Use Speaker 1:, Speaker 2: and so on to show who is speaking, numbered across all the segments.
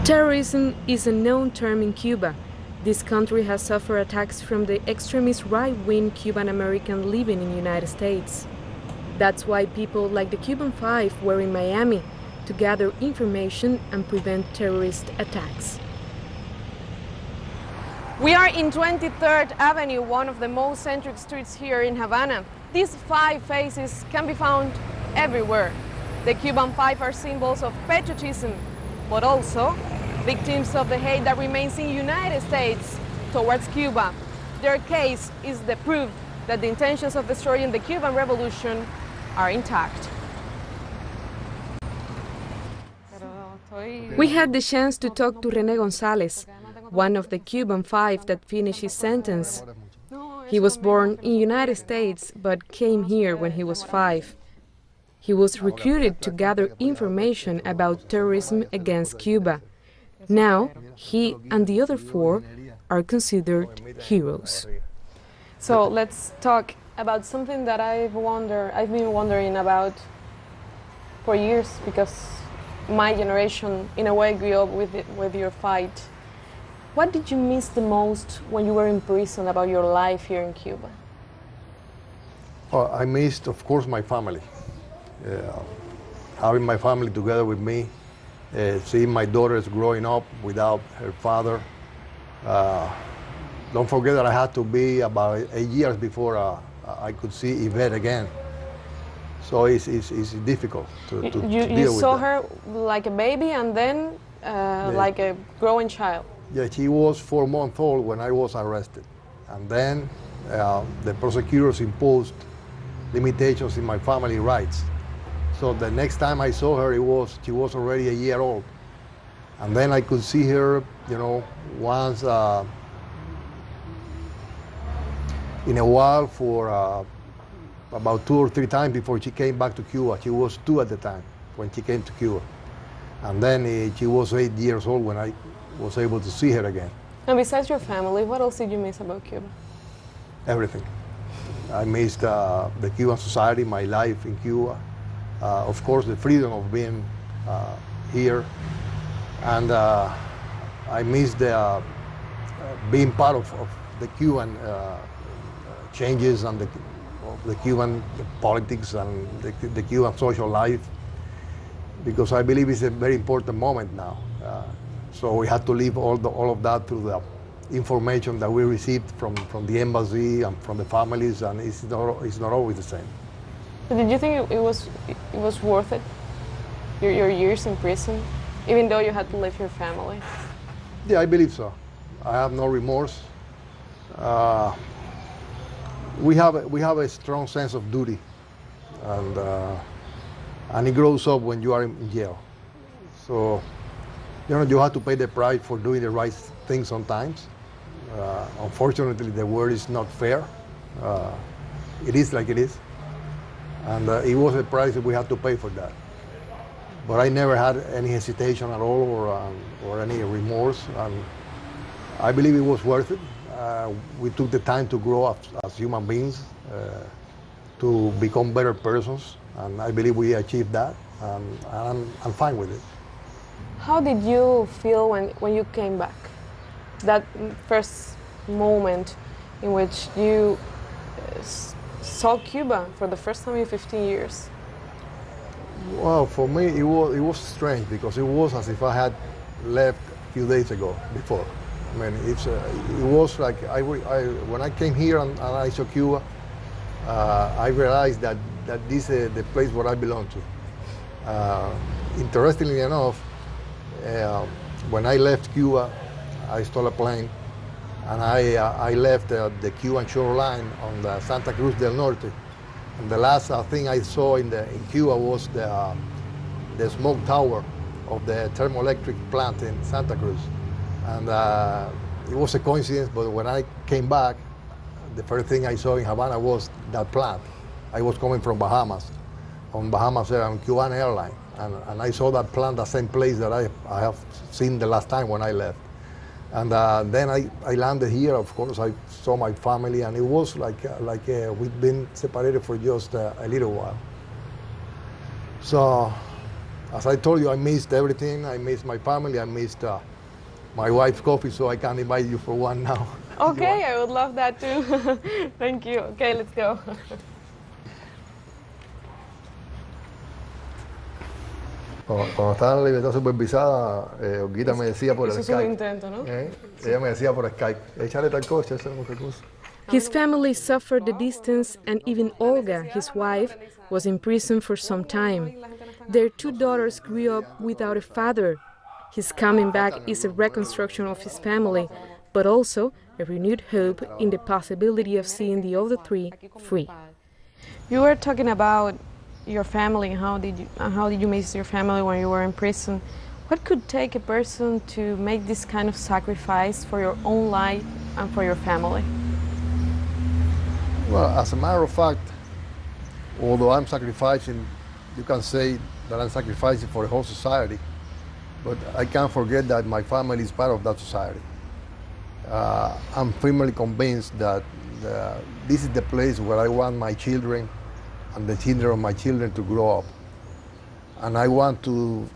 Speaker 1: Terrorism is a known term in Cuba. This country has suffered attacks from the extremist right-wing Cuban American living in the United States. That's why people like the Cuban Five were in Miami to gather information and prevent terrorist attacks. We are in 23rd Avenue, one of the most centric streets here in Havana. These five faces can be found everywhere. The Cuban Five are symbols of patriotism, but also victims of the hate that remains in the United States towards Cuba. Their case is the proof that the intentions of destroying the Cuban Revolution are intact. We had the chance to talk to RENE Gonzalez, one of the Cuban Five that finished his sentence. He was born in the United States but came here when he was 5. He was recruited to gather information about terrorism against Cuba. Now, he and the other 4 are considered heroes. So let's talk about something that I've been wondering about for years, because my generation, in a way, grew up with your fight. What did you miss the most when you were in prison about your life here in Cuba?
Speaker 2: Well, I missed, of course, my family. Having my family together with me, seeing my daughters growing up without her father. Don't forget that I had to be about 8 years before I could see Yvette again. So it's difficult to deal with that.
Speaker 1: You saw her like a baby and then like a growing child?
Speaker 2: Yeah, she was 4 months old when I was arrested. And then the prosecutors imposed limitations in my family rights. So the next time I saw her, she was already a year old. And then I could see her, once in a while for about 2 or 3 times before she came back to Cuba. She was 2 at the time when she came to Cuba. And then she was 8 years old when I was able to see her again.
Speaker 1: And besides your family, what else did you miss about Cuba?
Speaker 2: Everything. I missed the Cuban society, my life in Cuba. Of course, the freedom of being here. And I missed being part of the Cuban changes and the Cuban politics and the Cuban social life, because I believe it's a very important moment now. So we had to leave all of that through the information that we received from the embassy and from the families, and it's not always the same.
Speaker 1: But did you think it was worth it, your years in prison, even though you had to leave your family?
Speaker 2: Yeah, I believe so. I have no remorse. We have a strong sense of duty, and it grows up when you are in jail. So, you have to pay the price for doing the right thing sometimes. Unfortunately, the world is not fair. It is like it is. And it was a price that we had to pay for that. But I never had any hesitation at all or any remorse. And I believe it was worth it. We took the time to grow up as human beings, to become better persons. And I believe we achieved that. And I'm fine with it.
Speaker 1: How did you feel when you came back? That first moment in which you saw Cuba for the first time in 15 years?
Speaker 2: Well, for me, it was strange, because it was as if I had left a few days ago before. I mean, it was like when I came here and I saw Cuba, I realized that this is the place where I belong to. Interestingly enough, when I left Cuba, I stole a plane, and I left the Cuban shoreline on the Santa Cruz del Norte. And the last thing I saw in Cuba was the smoke tower of the thermoelectric plant in Santa Cruz. And it was a coincidence, but when I came back, the first thing I saw in Havana was that plant. I was coming from Bahamas, on Cuban airline. And I saw that plant, the same place that I have seen the last time when I left. And then I landed here. Of course, I saw my family, and it was like we'd been separated for just a little while. So As I told you, I missed everything. I missed my family. I missed my wife's coffee, so I can invite you for one now.
Speaker 1: Okay, I would love that too. Thank you. Okay, let's go.
Speaker 2: Cuando estaba en la libertad supervisada, Olguita me decía por el
Speaker 1: Eso es un
Speaker 2: Skype.
Speaker 1: intento, ¿no?
Speaker 2: Ella me decía por Skype, échale tal cosa, échale tal cosa.
Speaker 1: His family suffered the distance, and even Olga, his wife, was imprisoned for some time. Their two daughters grew up without a father. His coming back is a reconstruction of his family, but also a renewed hope in the possibility of seeing the other three free. You were talking about your family. How did you miss your family when you were in prison? What could take a person to make this kind of sacrifice for your own life and for your family?
Speaker 2: Well, as a matter of fact, although I'm sacrificing, you can say that I'm sacrificing for the whole society, but I can't forget that my family is part of that society. I'm firmly convinced that this is the place where I want my children and the children of my children to grow up. And I want to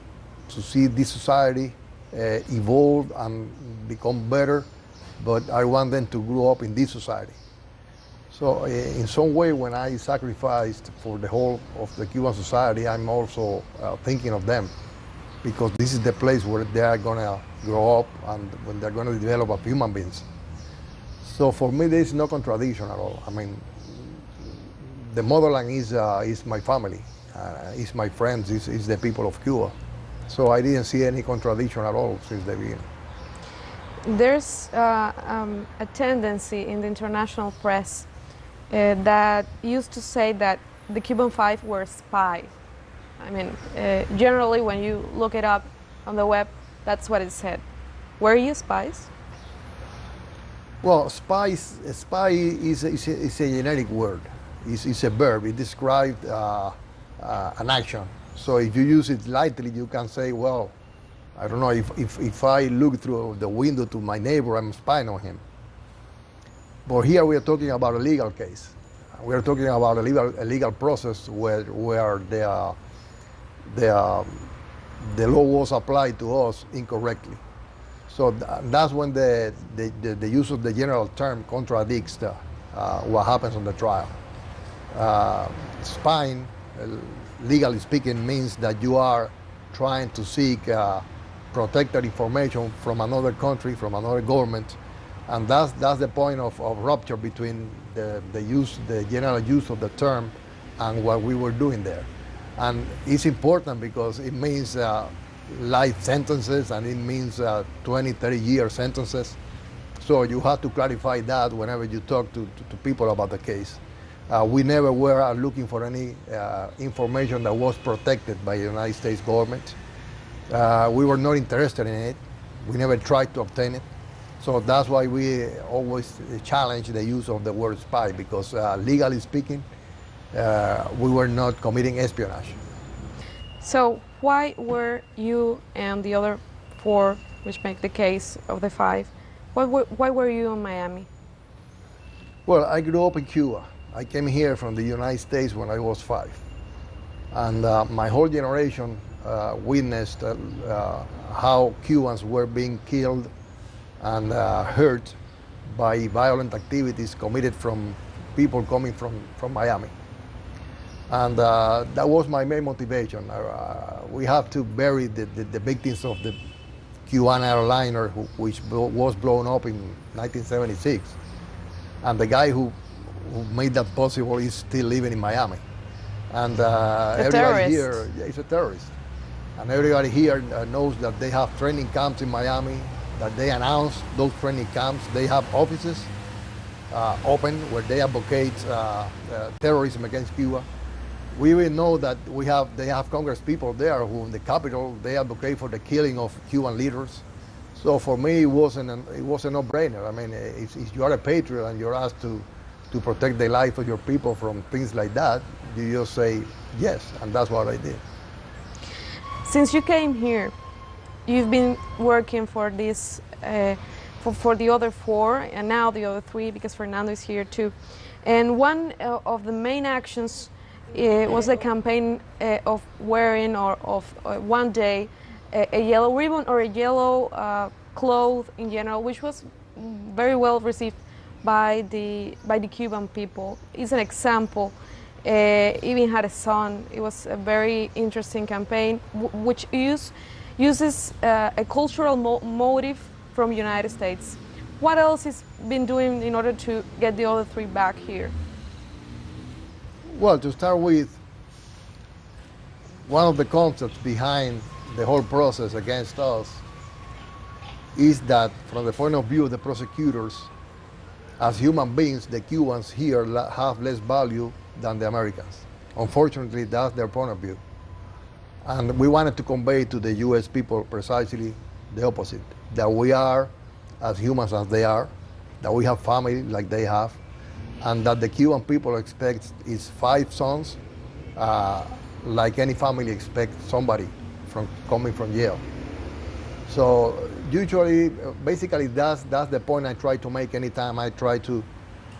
Speaker 2: see this society evolve and become better, but I want them to grow up in this society. So in some way, when I sacrificed for the whole of the Cuban society, I'm also thinking of them, because this is the place where they are going to grow up and when they're going to develop as human beings. So for me, there is no contradiction at all. I mean, the motherland is my family, is my friends, is the people of Cuba. So I didn't see any contradiction at all since the beginning.
Speaker 1: There's a tendency in the international press that used to say that the Cuban Five were spies. I mean, generally when you look it up on the web, that's what it said. Were you spies?
Speaker 2: Well, spy is a generic word. It's a verb. It describes an action. So if you use it lightly, you can say, well, I don't know, if I look through the window to my neighbor, I'm spying on him. But here we are talking about a legal case. We are talking about a legal process where the law was applied to us incorrectly. So that's when the use of the general term contradicts what happens on the trial. Spying, legally speaking, means that you are trying to seek protected information from another country, from another government, and that's the point of rupture between the general use of the term and what we were doing there. And it's important because it means life sentences, and it means 20, 30-year sentences. So you have to clarify that whenever you talk to people about the case. We never were looking for any information that was protected by the United States government. We were not interested in it. We never tried to obtain it. So that's why we always challenge the use of the word spy, because legally speaking, we were not committing espionage.
Speaker 1: So why were you and the other four, which make the case of the five, why were you in Miami?
Speaker 2: Well, I grew up in Cuba. I came here from the United States when I was 5. And my whole generation witnessed how Cubans were being killed and hurt by violent activities committed from people coming from Miami. And that was my main motivation. We have to bury the victims of the Cuban airliner which was blown up in 1976. And the guy who made that possible is still living in Miami. And everybody here is a terrorist. And everybody here knows that they have training camps in Miami, that they announce those training camps. They have offices open where they advocate terrorism against Cuba. We even know that they have Congress people there who in the Capitol, they advocate for the killing of Cuban leaders. So for me, it was a no-brainer. I mean, if you are a patriot and you're asked to protect the life of your people from things like that, you just say yes, and that's what I did.
Speaker 1: Since you came here, you've been working for this, for the other 4, and now the other 3, because Fernando is here too. And one of the main actions It was a campaign of wearing or of one day a yellow ribbon or a yellow cloth in general, which was very well received by the Cuban people. It's an example. Even had a song. It was a very interesting campaign, which uses a cultural motive from United States. What else has been doing in order to get the other three back here?
Speaker 2: Well, to start with, one of the concepts behind the whole process against us is that, from the point of view of the prosecutors, as human beings, the Cubans here have less value than the Americans. Unfortunately, that's their point of view. And we wanted to convey to the US people precisely the opposite, that we are as humans as they are, that we have family like they have, and that the Cuban people expect is 5 sons, like any family expects somebody coming from jail. So usually, basically, that's the point I try to make anytime I try to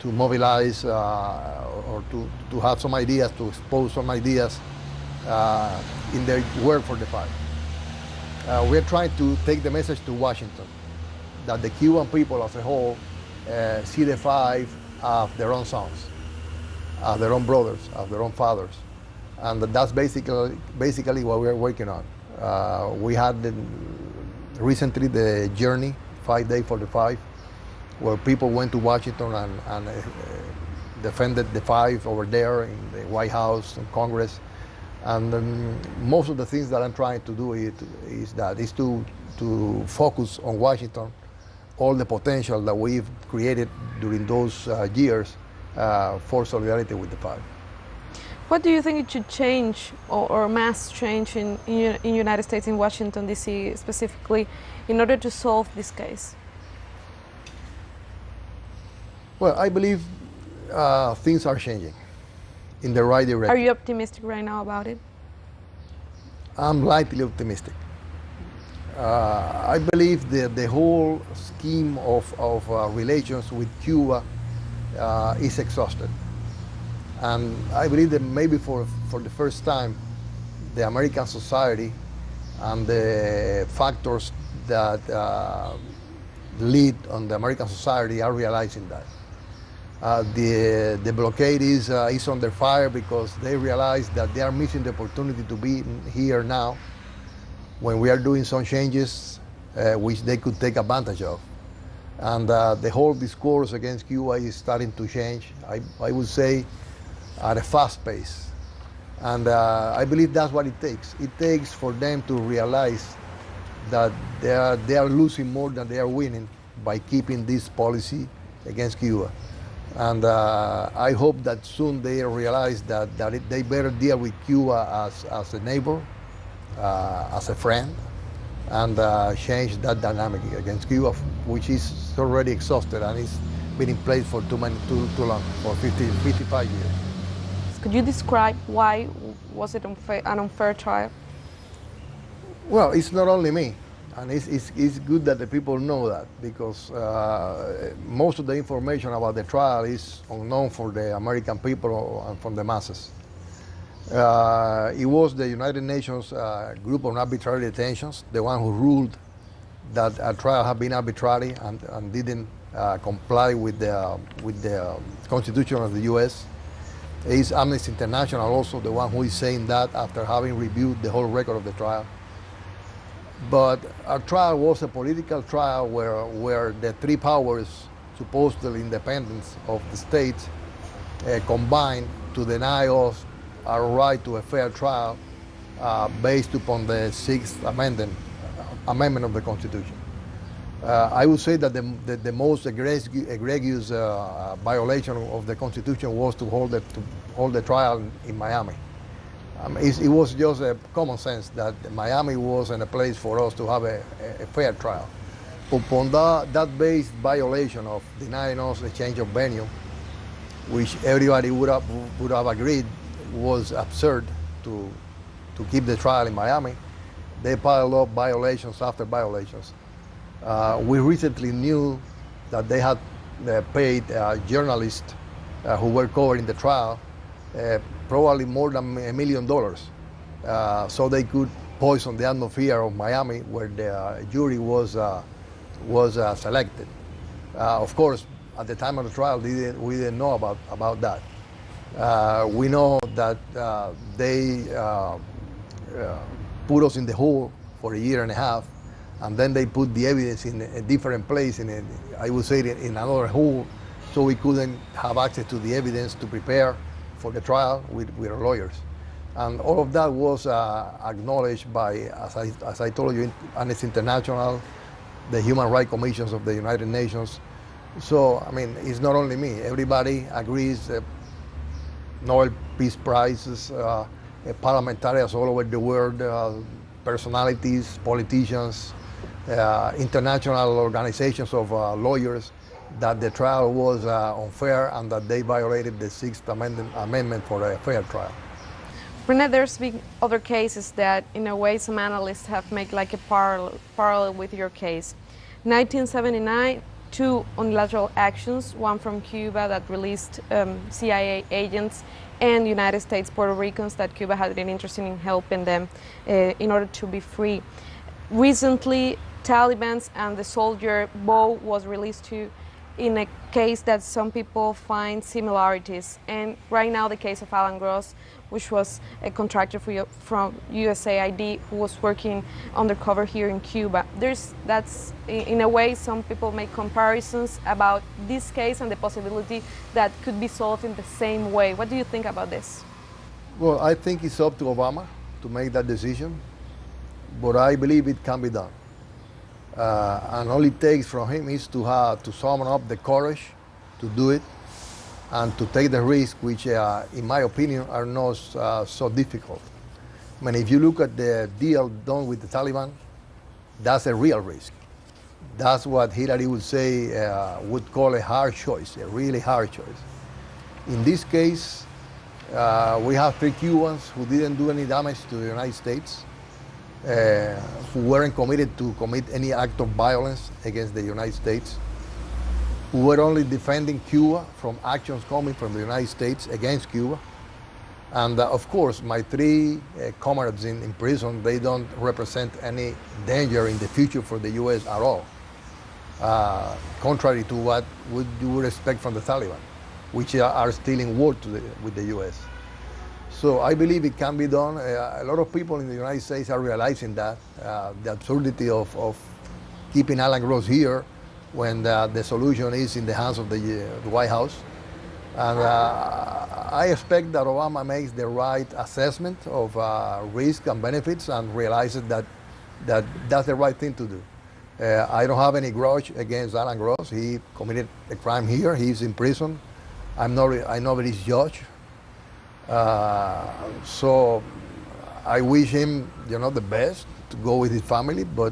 Speaker 2: mobilize or to have some ideas, to expose some ideas in their work for the fight. We're trying to take the message to Washington that the Cuban people as a whole see the 5 as their own sons, as their own brothers, as their own fathers. And that's basically what we're working on. We had recently the Journey, 5 Day for the 5, where people went to Washington and defended the 5 over there in the White House and Congress. And most of the things that I'm trying to do is to focus on Washington, all the potential that we've created during those years for solidarity with the 5.
Speaker 1: What do you think it should change or mass change in United States, in Washington, D.C. specifically, in order to solve this case?
Speaker 2: Well, I believe things are changing in the right direction.
Speaker 1: Are you optimistic right now about it?
Speaker 2: I'm lightly optimistic. I believe that the whole scheme of relations with Cuba is exhausted. And I believe that maybe for the first time, the American society and the factors that lead on the American society are realizing that. The blockade is under fire because they realize that they are missing the opportunity to be here now when we are doing some changes which they could take advantage of. And the whole discourse against Cuba is starting to change, I would say, at a fast pace. And I believe that's what it takes. It takes for them to realize that they are losing more than they are winning by keeping this policy against Cuba. And I hope that soon they realize that they better deal with Cuba as a neighbor, as a friend, and change that dynamic against Cuba, which is already exhausted and it's been in place for too long, for 55 years.
Speaker 1: Could you describe why was it an unfair trial?
Speaker 2: Well, it's not only me, and it's good that the people know that, because most of the information about the trial is unknown for the American people and from the masses. It was the United Nations group on arbitrary detentions, the one who ruled that a trial had been arbitrary and didn't comply with the Constitution of the U.S. It's Amnesty International also the one who is saying that after having reviewed the whole record of the trial. But our trial was a political trial where the 3 powers, supposedly independence of the states, combined to deny us our right to a fair trial based upon the 6th amendment of the Constitution. I would say that the most egregious violation of the Constitution was to hold the trial in Miami. It was just a common sense that Miami wasn't a place for us to have a fair trial. Upon that based violation of denying us a change of venue, which everybody would have agreed was absurd to keep the trial in Miami, they piled up violations after violations. We recently knew that they had paid journalists who were covering the trial probably more than $1 million, so they could poison the atmosphere of Miami, where the jury was selected. Of course, at the time of the trial, we didn't know about that. We know that they put us in the hole for 1.5 years, and then they put the evidence in a different place, I would say in another hole, so we couldn't have access to the evidence to prepare for the trial with our lawyers. And all of that was acknowledged by, as I told you, Amnesty International, the Human Rights Commissions of the United Nations. So, I mean, it's not only me. Everybody agrees. Nobel Peace Prizes, parliamentarians all over the world, personalities, politicians, international organizations of lawyers, that the trial was unfair and that they violated the Sixth Amendment for a fair trial.
Speaker 1: Rene, there's been other cases that, in a way, some analysts have made like a parallel with your case. 1979, 2 unilateral actions, one from Cuba that released CIA agents, and United States Puerto Ricans that Cuba had been interested in helping them in order to be free. Recently, Taliban's and the soldier Bo was released too, in a case that some people find similarities. And right now the case of Alan Gross, which was a contractor from USAID who was working undercover here in Cuba. That's in a way, some people make comparisons about this case and the possibility that could be solved in the same way. What do you think about this?
Speaker 2: Well, I think it's up to Obama to make that decision, but I believe it can be done. And all it takes from him is to summon up the courage to do it and to take the risk, which in my opinion are not so difficult. I mean, if you look at the deal done with the Taliban, that's a real risk. That's what Hillary would say, would call a hard choice, a really hard choice. In this case, we have 3 Cubans who didn't do any damage to the United States, who weren't committed to commit any act of violence against the United States, who were only defending Cuba from actions coming from the United States against Cuba. And of course, my 3 comrades in prison, they don't represent any danger in the future for the U.S. at all, contrary to what you would expect from the Taliban, which are still in war with the U.S. So I believe it can be done. A lot of people in the United States are realizing that, the absurdity of keeping Alan Gross here when the solution is in the hands of the White House. And I expect that Obama makes the right assessment of risk and benefits and realizes that that's the right thing to do. I don't have any grudge against Alan Gross. He committed a crime here. He's in prison. I know that he's judged. So I wish him, the best to go with his family, but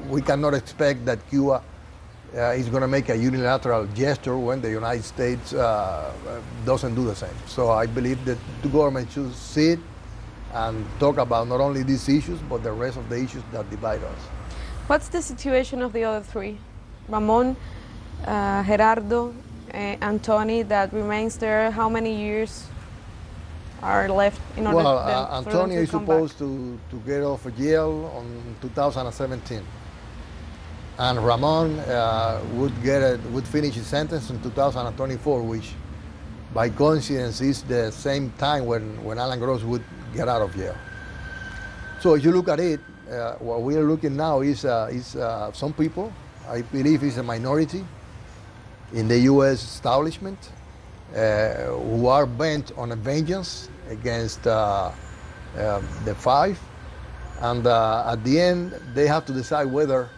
Speaker 2: we cannot expect that Cuba is going to make a unilateral gesture when the United States doesn't do the same. So I believe that the government should sit and talk about not only these issues, but the rest of the issues that divide us.
Speaker 1: What's the situation of the other 3? Ramon, Gerardo, Antoni, that remains there. How many years are left in order
Speaker 2: for Antonio is supposed to get off of jail on 2017. And Ramon would finish his sentence in 2024, which by coincidence is the same time when Alan Gross would get out of jail. So if you look at it, what we are looking now is some people, I believe is a minority in the U.S. establishment, who are bent on a vengeance against the 5. And at the end, they have to decide whether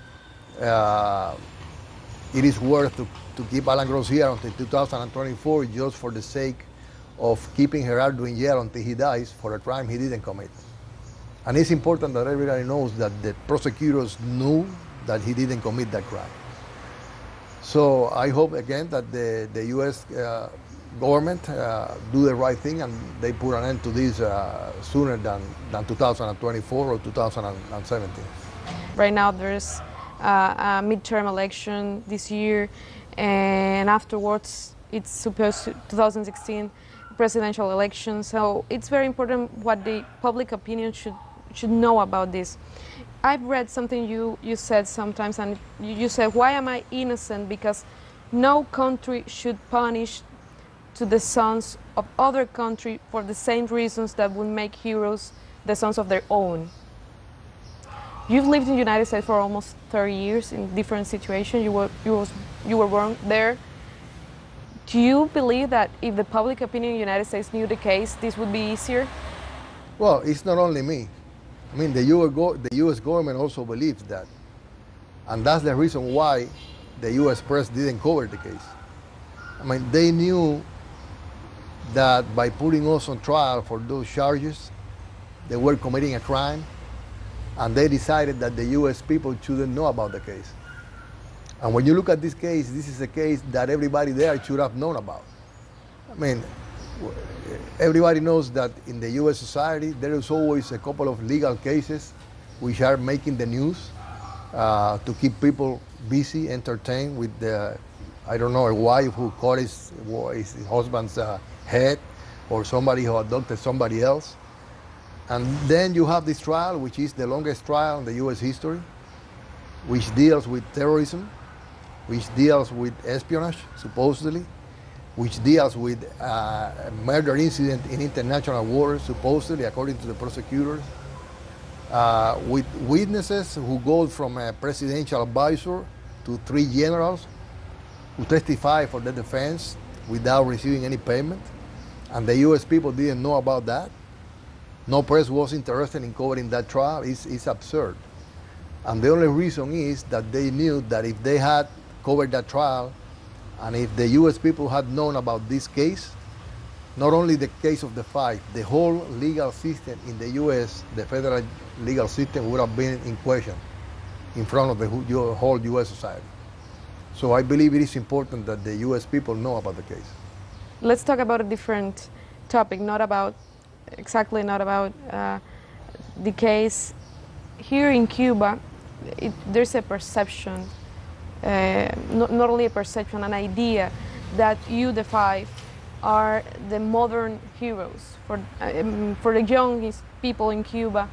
Speaker 2: it is worth to keep Alan Gross here until 2024 just for the sake of keeping Gerardo in jail until he dies for a crime he didn't commit. And it's important that everybody knows that the prosecutors knew that he didn't commit that crime. So I hope again that the U.S. government do the right thing and they put an end to this sooner than 2024 or 2017.
Speaker 1: Right now there's a midterm election this year, and afterwards it's supposed to, 2016, presidential elections. So it's very important what the public opinion should know about this. I've read something you said sometimes, and you said, why am I innocent? Because no country should punish to the sons of other country for the same reasons that would make heroes the sons of their own. You've lived in the United States for almost 30 years in different situations. You were born there. Do you believe that if the public opinion in the United States knew the case, this would be easier?
Speaker 2: Well, it's not only me. I mean, the U.S. government also believes that. And that's the reason why the U.S. press didn't cover the case. I mean, they knew that by putting us on trial for those charges, they were committing a crime, and they decided that the U.S. people shouldn't know about the case. And when you look at this case, this is a case that everybody there should have known about. I mean, everybody knows that in the U.S. society, there is always a couple of legal cases which are making the news to keep people busy, entertained with the, I don't know, a wife who cut his husband's head, or somebody who adopted somebody else. And then you have this trial, which is the longest trial in the U.S. history, which deals with terrorism, which deals with espionage, supposedly, which deals with a murder incident in international waters, supposedly, according to the prosecutors, with witnesses who go from a presidential advisor to 3 generals who testify for the defense without receiving any payment. And the U.S. people didn't know about that. No press was interested in covering that trial. It's absurd. And the only reason is that they knew that if they had covered that trial, and if the U.S. people had known about this case, not only the case of the 5, the whole legal system in the U.S., the federal legal system, would have been in question in front of the whole U.S. society. So I believe it is important that the U.S. people know about the case.
Speaker 1: Let's talk about a different topic, not about the case. Here in Cuba, there's a perception, not only a perception, an idea that you, the 5, are the modern heroes. For the young people in Cuba,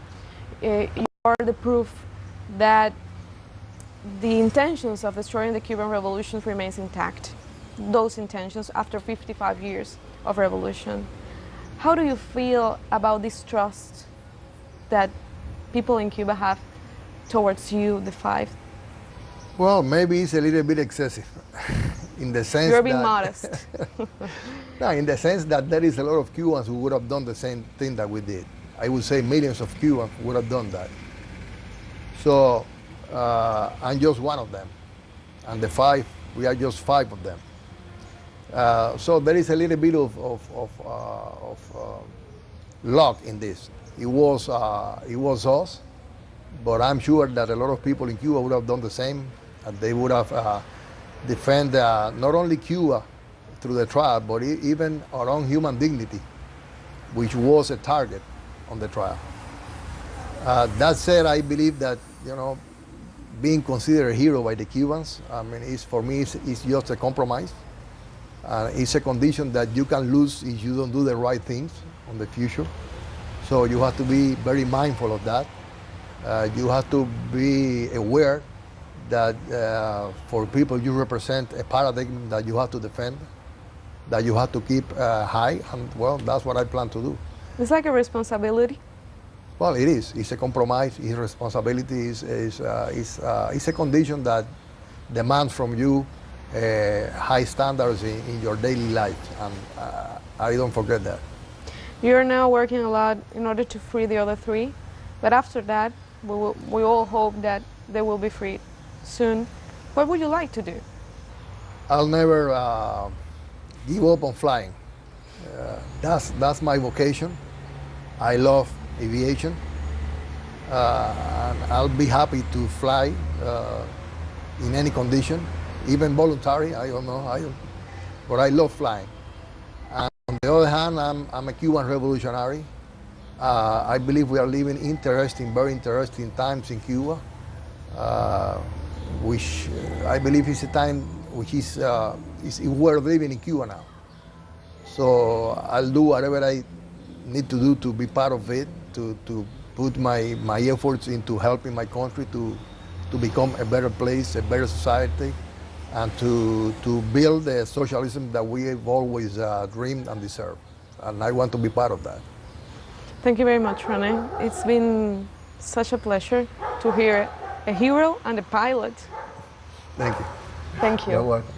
Speaker 1: you are the proof that the intentions of destroying the Cuban revolution remains intact. Those intentions after 55 years of revolution. How do you feel about this trust that people in Cuba have towards you, the 5?
Speaker 2: Well, maybe it's a little bit excessive, in the sense
Speaker 1: you're being
Speaker 2: that,
Speaker 1: modest.
Speaker 2: No, in the sense that there is a lot of Cubans who would have done the same thing that we did. I would say millions of Cubans would have done that. So I'm just one of them, and the 5, we are just 5 of them. So there is a little bit of luck in this. It was us, but I'm sure that a lot of people in Cuba would have done the same, and they would have defended not only Cuba through the trial, but even our own human dignity, which was a target on the trial. That said, I believe that, you know, being considered a hero by the Cubans, I mean, for me, it's just a compromise. It's a condition that you can lose if you don't do the right things in the future. So you have to be very mindful of that. You have to be aware that for people you represent a paradigm that you have to defend, that you have to keep high, and well, that's what I plan to do.
Speaker 1: It's like a responsibility.
Speaker 2: Well, it is. It's a compromise. It's responsibility. It's a condition that demands from you high standards in your daily life, and I don't forget that.
Speaker 1: You're now working a lot in order to free the other 3, but after that, we all hope that they will be freed soon. What would you like to do?
Speaker 2: I'll never give up on flying. That's my vocation. I love aviation, and I'll be happy to fly in any condition, even voluntary. I don't know, but I love flying. And on the other hand, I'm a Cuban revolutionary. I believe we are living very interesting times in Cuba, which I believe is a time which is we're living in Cuba now. So I'll do whatever I need to do to be part of it, to put my efforts into helping my country to become a better place, a better society, and to build the socialism that we have always dreamed and deserved. And I want to be part of that.
Speaker 1: Thank you very much, Rene. It's been such a pleasure to hear a hero and a pilot.
Speaker 2: Thank you.
Speaker 1: Thank you.
Speaker 2: You're welcome.